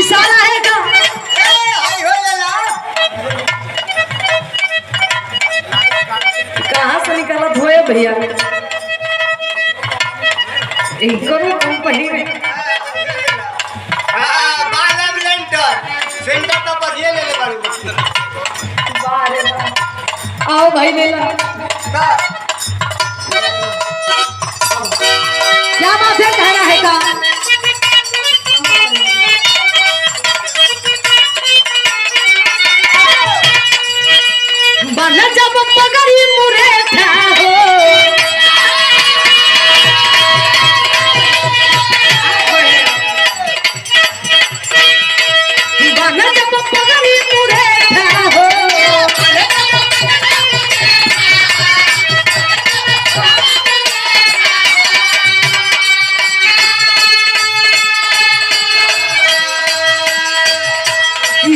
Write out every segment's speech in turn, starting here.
साला है का कहाँ से निकाला धोए भैया इनको कंपनी में आओ भाई ले ला क्या बात है कहना है का बना जब पगड़ी मुरे था हो बना जब पगड़ी मुरे था हो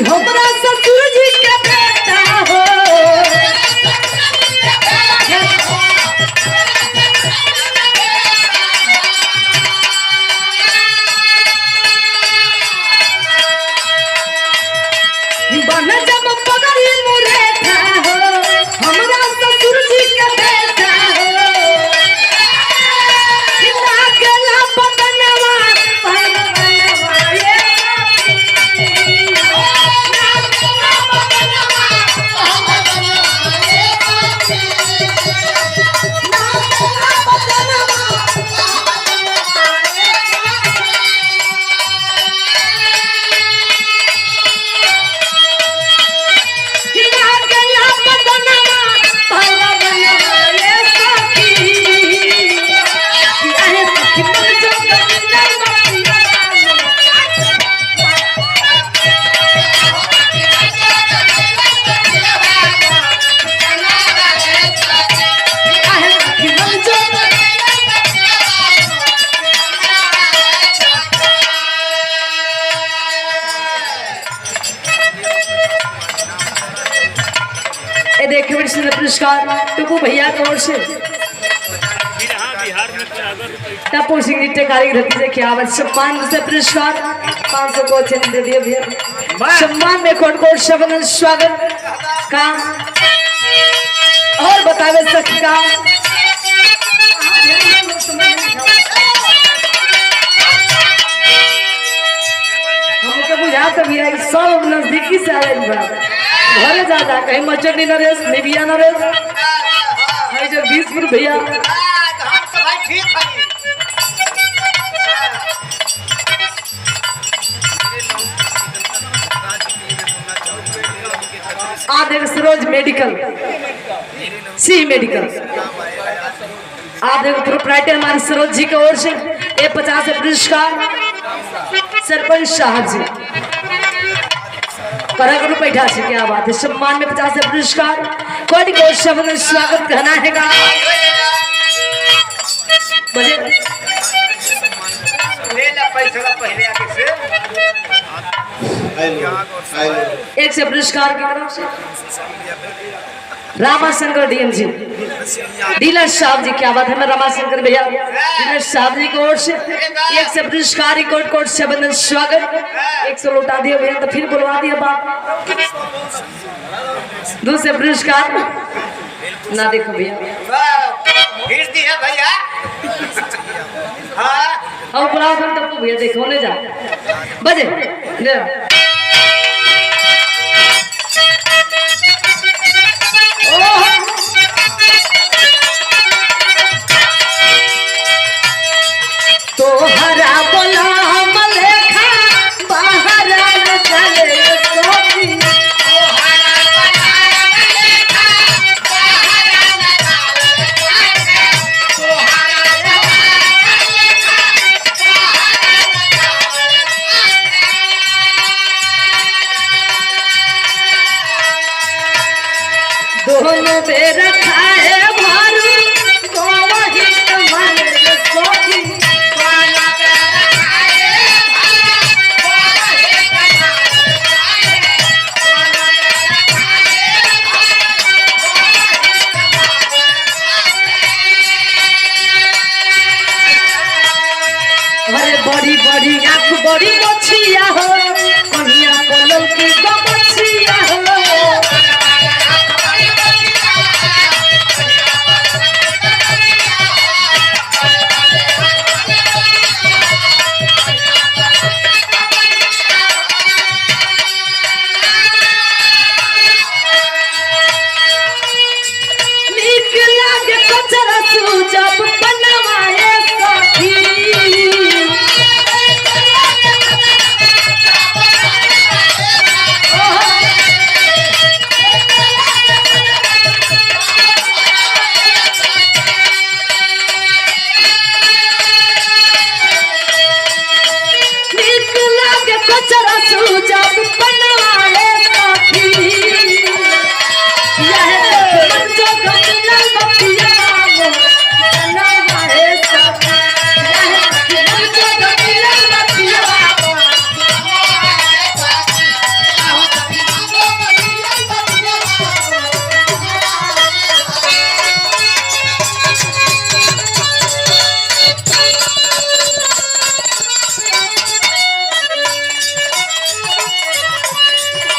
हमरा ससुर जी के बेटा हो बन जब पगड़ी मुरे था हो हमरा ससुर जी के बेटा हो कितना गेला बदनवा भगवानवा ये देखिए पुरस्कार टुकू भैया की ओर से टप्पू सिंह नित्य कारीगर से क्या बात सम्मान से पुरस्कार 500 को चिन्ह दे दिए भैया सम्मान में कोट कोट शब्द स्वागत का और बतावे सखी का हमको बुझा तो भैया सब नजदीकी से आए घर जा कहीं मचर नहीं नरेश निबिया नरेश है जो 20 फुट भैया आधे सरोज मेडिकल सी मेडिकल आधे प्रोप्राइटर हमारे सरोज जी की ओर से ये 50 पुरस्कार सरपंच साहब जी करोड़ बैठा से क्या बात है सम्मान में 50 पुरस्कार कोटि को शब्द स्वागत कहना है का बजे ले ला पैसा पहले आके से एक से पुरस्कार की तरफ से रामाशंकर डीएम जी डीलर साहब जी क्या बात है मैं रामाशंकर भैया डीलर साहब जी की ओर से एक से पुरस्कार कोट कोट से बंधन स्वागत 100 लौटा दिया भैया तो फिर बुलवा दिया बाप दूसरे पुरस्कार ना देखो भैया फिर दिया भैया हाँ अब बुलाओ फिर तब भैया देखो ले जा बजे ले तो हरा बोला हम लेखा बाहर न चले सोची तो हरा बोला हम लेखा बाहर न चले तो हरा बोला हम लेखा बाहर न चले दोनों बेर खाए भारू तो वही तुम्हारे सोची बड़ी बड़ी आँख बड़ी मछिया हो के कचरा सूजा बनवाले साथी